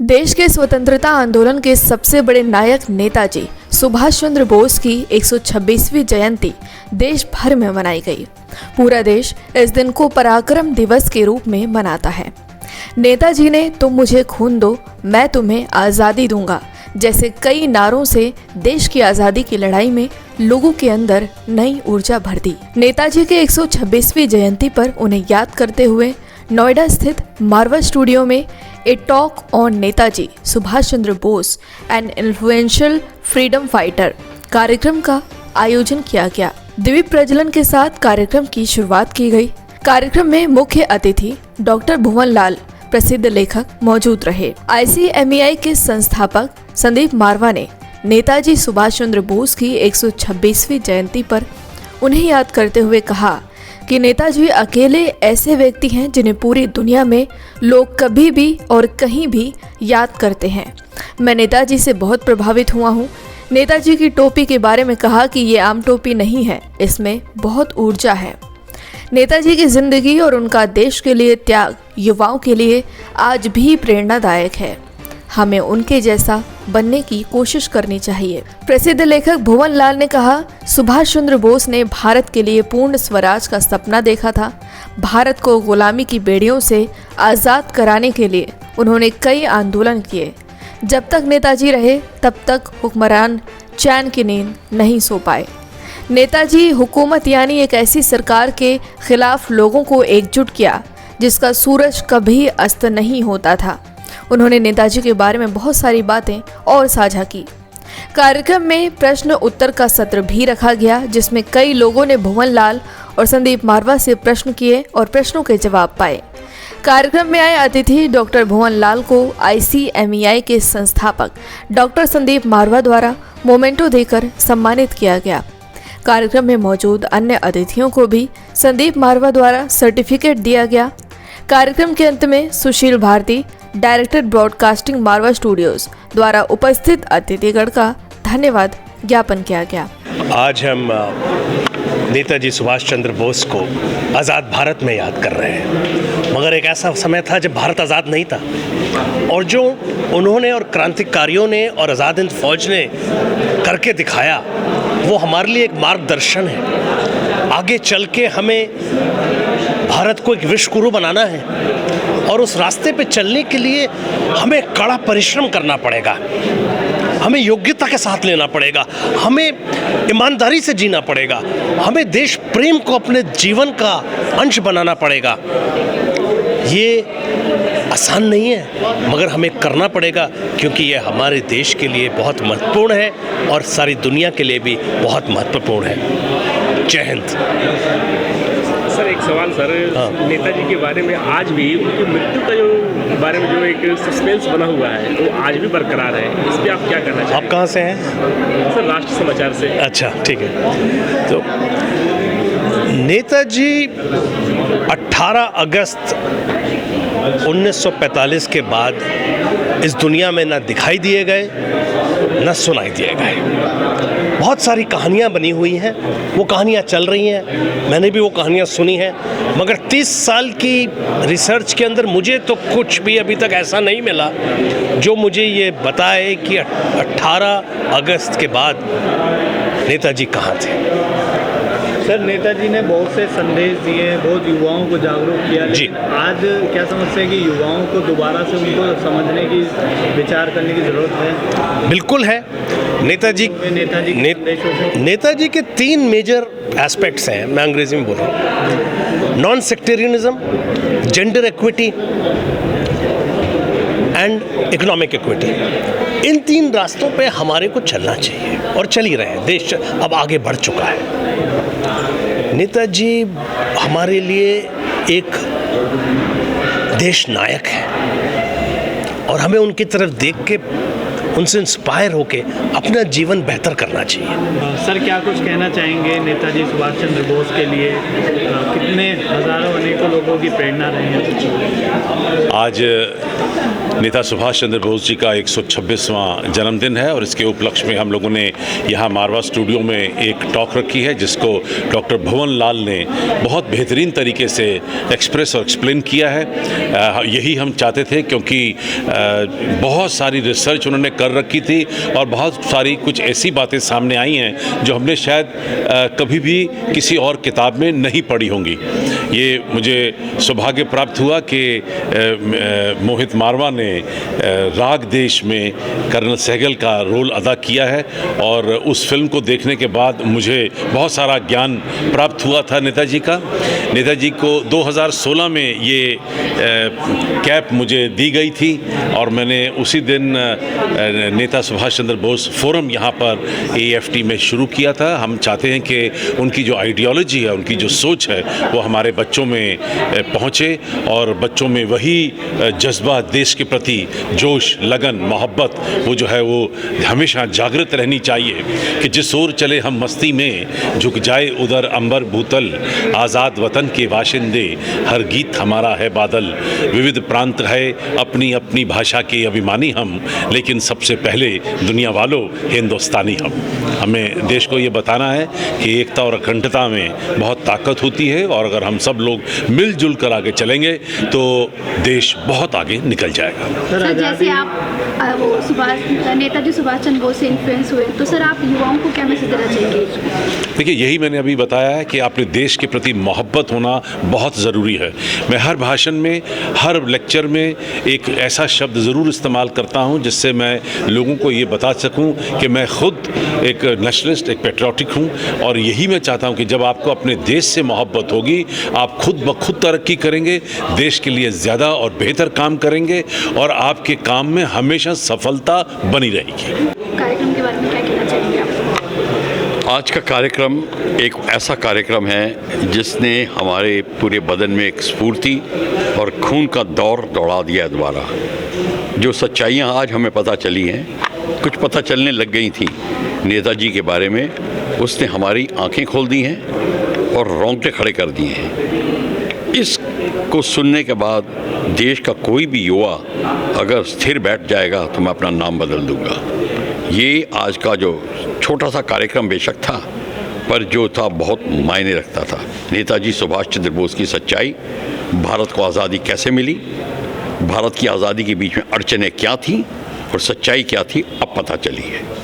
देश के स्वतंत्रता आंदोलन के सबसे बड़े नायक नेताजी सुभाष चंद्र बोस की 126वीं जयंती देश भर में मनाई गई। पूरा देश इस दिन को पराक्रम दिवस के रूप में मनाता है। नेताजी ने तुम मुझे खून दो, मैं तुम्हें आज़ादी दूंगा जैसे कई नारों से देश की आज़ादी की लड़ाई में लोगों के अंदर नई ऊर्जा भर दी। नेताजी के 126वीं जयंती पर उन्हें याद करते हुए नोएडा स्थित मारवा स्टूडियो में a talk on Netaji Subhash Chandra Bose and influential freedom fighter कार्यक्रम का आयोजन किया गया। दीप प्रज्वलन के साथ कार्यक्रम की शुरुआत की गई। कार्यक्रम में मुख्य अतिथि डॉक्टर भुवन लाल प्रसिद्ध लेखक मौजूद रहे। ICMEI के संस्थापक संदीप मारवा ने नेताजी सुभाष चंद्र बोस की 126वीं जयंती पर उन्हें याद करते हुए कहा कि नेताजी अकेले ऐसे व्यक्ति हैं जिन्हें पूरी दुनिया में लोग कभी भी और कहीं भी याद करते हैं। मैं नेताजी से बहुत प्रभावित हुआ हूँ। नेताजी की टोपी के बारे में कहा कि ये आम टोपी नहीं है, इसमें बहुत ऊर्जा है। नेताजी की जिंदगी और उनका देश के लिए त्याग युवाओं के लिए आज भी प्रेरणादायक है। हमें उनके जैसा बनने की कोशिश करनी चाहिए। प्रसिद्ध लेखक भुवन लाल ने कहा, सुभाष चंद्र बोस ने भारत के लिए पूर्ण स्वराज का सपना देखा था। भारत को गुलामी की बेड़ियों से आज़ाद कराने के लिए उन्होंने कई आंदोलन किए। जब तक नेताजी रहे तब तक हुक्मरान चैन की नींद नहीं सो पाए। नेताजी हुकूमत यानी एक ऐसी सरकार के खिलाफ लोगों को एकजुट किया जिसका सूरज कभी अस्त नहीं होता था। उन्होंने नेताजी के बारे में बहुत सारी बातें और साझा की। कार्यक्रम में प्रश्न उत्तर का सत्र भी रखा गया जिसमें कई लोगों ने भुवन लाल और संदीप मारवा से प्रश्न किए और प्रश्नों के जवाब पाए। कार्यक्रम में आए अतिथि डॉक्टर भुवन लाल को ICMEI के संस्थापक डॉक्टर संदीप मारवा द्वारा मोमेंटो देकर सम्मानित किया गया। कार्यक्रम में मौजूद अन्य अतिथियों को भी संदीप मारवा द्वारा सर्टिफिकेट दिया गया। कार्यक्रम के अंत में सुशील भारती डायरेक्टर ब्रॉडकास्टिंग मारवा स्टूडियोज द्वारा उपस्थित अतिथिगण का धन्यवाद ज्ञापन किया गया। आज हम नेताजी सुभाष चंद्र बोस को आज़ाद भारत में याद कर रहे हैं, मगर एक ऐसा समय था जब भारत आज़ाद नहीं था और जो उन्होंने और क्रांतिकारियों ने और आज़ाद हिंद फौज ने करके दिखाया वो हमारे लिए एक मार्गदर्शन है। आगे चल के हमें भारत को एक विश्व गुरु बनाना है और उस रास्ते पे चलने के लिए हमें कड़ा परिश्रम करना पड़ेगा, हमें योग्यता के साथ लेना पड़ेगा, हमें ईमानदारी से जीना पड़ेगा, हमें देश प्रेम को अपने जीवन का अंश बनाना पड़ेगा। ये आसान नहीं है मगर हमें करना पड़ेगा क्योंकि ये हमारे देश के लिए बहुत महत्वपूर्ण है और सारी दुनिया के लिए भी बहुत महत्वपूर्ण है। जय हिंद। सर एक सवाल सर, नेताजी के बारे में आज भी उनकी मृत्यु का जो बारे में जो एक सस्पेंस बना हुआ है वो आज भी बरकरार है, इस पर आप क्या कहना चाहेंगे? आप कहाँ से हैं? सर राष्ट्र समाचार से। अच्छा ठीक है। तो नेताजी 18 अगस्त 1945 के बाद इस दुनिया में न दिखाई दिए गए न सुनाई दिए गए। बहुत सारी कहानियाँ बनी हुई हैं, वो कहानियाँ चल रही हैं, मैंने भी वो कहानियाँ सुनी हैं, मगर 30 साल की रिसर्च के अंदर मुझे तो कुछ भी अभी तक ऐसा नहीं मिला जो मुझे ये बताए कि 18 अगस्त के बाद नेताजी कहाँ थे। सर नेताजी ने बहुत से संदेश दिए, बहुत युवाओं को जागरूक किया, लेकिन आज क्या समझते हैं कि युवाओं को दोबारा से उनको समझने की, विचार करने की ज़रूरत है? बिल्कुल है। नेताजी के 3 मेजर एस्पेक्ट्स हैं, मैं अंग्रेजी में बोल रहा हूँ। Non sectarianism, gender equity and economic equity. इन 3 रास्तों पे हमारे को चलना चाहिए और चल ही रहे हैं। देश अब आगे बढ़ चुका है। नेताजी हमारे लिए एक देश नायक है और हमें उनकी तरफ देख के उनसे इंस्पायर होके अपना जीवन बेहतर करना चाहिए। सर क्या कुछ कहना चाहेंगे नेताजी सुभाष चंद्र बोस के लिए? कितने हजारों अनेकों लोगों की प्रेरणा रहे हैं। आज नेता सुभाष चंद्र बोस जी का 126वां जन्मदिन है और इसके उपलक्ष्य में हम लोगों ने यहाँ मारवा स्टूडियो में एक टॉक रखी है जिसको डॉक्टर भवन लाल ने बहुत बेहतरीन तरीके से एक्सप्रेस और एक्सप्लेन किया है। यही हम चाहते थे क्योंकि बहुत सारी रिसर्च उन्होंने कर रखी थी और बहुत सारी कुछ ऐसी बातें सामने आई हैं जो हमने शायद कभी भी किसी और किताब में नहीं पढ़ी होंगी। ये मुझे सौभाग्य प्राप्त हुआ कि मोहित मारवा ने राग देश में कर्नल सहगल का रोल अदा किया है और उस फिल्म को देखने के बाद मुझे बहुत सारा ज्ञान प्राप्त हुआ था नेताजी का। नेताजी को 2016 में ये कैप मुझे दी गई थी और मैंने उसी दिन नेता सुभाष चंद्र बोस फोरम यहाँ पर AFT में शुरू किया था। हम चाहते हैं कि उनकी जो आइडियोलॉजी है, उनकी जो सोच है वो हमारे बच्चों में पहुँचे और बच्चों में वही जज्बा, देश के प्रति जोश, लगन, मोहब्बत वो जो है वो हमेशा जागृत रहनी चाहिए कि जिस ओर चले हम मस्ती में, झुक जाए उधर अंबर भूतल, आज़ाद वतन के वाशिंदे, हर गीत हमारा है बादल, विविध प्रांत है अपनी अपनी भाषा के अभिमानी हम, लेकिन सबसे पहले दुनिया वालों हिंदुस्तानी हम। हमें देश को ये बताना है कि एकता और अखंडता में बहुत ताकत होती है और अगर हम सब लोग मिलजुल कर आगे चलेंगे तो देश बहुत आगे निकल जाएगा। सर जैसे आप नेताजी सुभाष चंद्र बोस से इन्फ्लुएंस हुए तो सर आप युवाओं को क्या मैसेज देना चाहेंगे? देखिए, यही मैंने अभी बताया है कि अपने देश के प्रति मोहब्बत होना बहुत ज़रूरी है। मैं हर भाषण में, हर लेक्चर में एक ऐसा शब्द ज़रूर इस्तेमाल करता हूं जिससे मैं लोगों को ये बता सकूं कि मैं खुद एक नेशनलिस्ट, एक पेट्रियाटिक हूं और यही मैं चाहता हूं कि जब आपको अपने देश से मोहब्बत होगी आप खुद ब खुद तरक्की करेंगे, देश के लिए ज़्यादा और बेहतर काम करेंगे और आपके काम में हमेशा सफलता बनी रहेगी। कार्यक्रम के बारे में क्या कहना चाहेंगे आप? आज का कार्यक्रम एक ऐसा कार्यक्रम है जिसने हमारे पूरे बदन में एक स्फूर्ति और खून का दौर दौड़ा दिया दोबारा। जो सच्चाइयाँ आज हमें पता चली हैं, कुछ पता चलने लग गई थी नेताजी के बारे में, उसने हमारी आंखें खोल दी हैं और रोंगटे खड़े कर दिए हैं। इसको सुनने के बाद देश का कोई भी युवा अगर स्थिर बैठ जाएगा तो मैं अपना नाम बदल दूंगा। ये आज का जो छोटा सा कार्यक्रम बेशक था पर जो था बहुत मायने रखता था। नेताजी सुभाष चंद्र बोस की सच्चाई, भारत को आज़ादी कैसे मिली, भारत की आज़ादी के बीच में अड़चनें क्या थीं और सच्चाई क्या थी, अब पता चली है।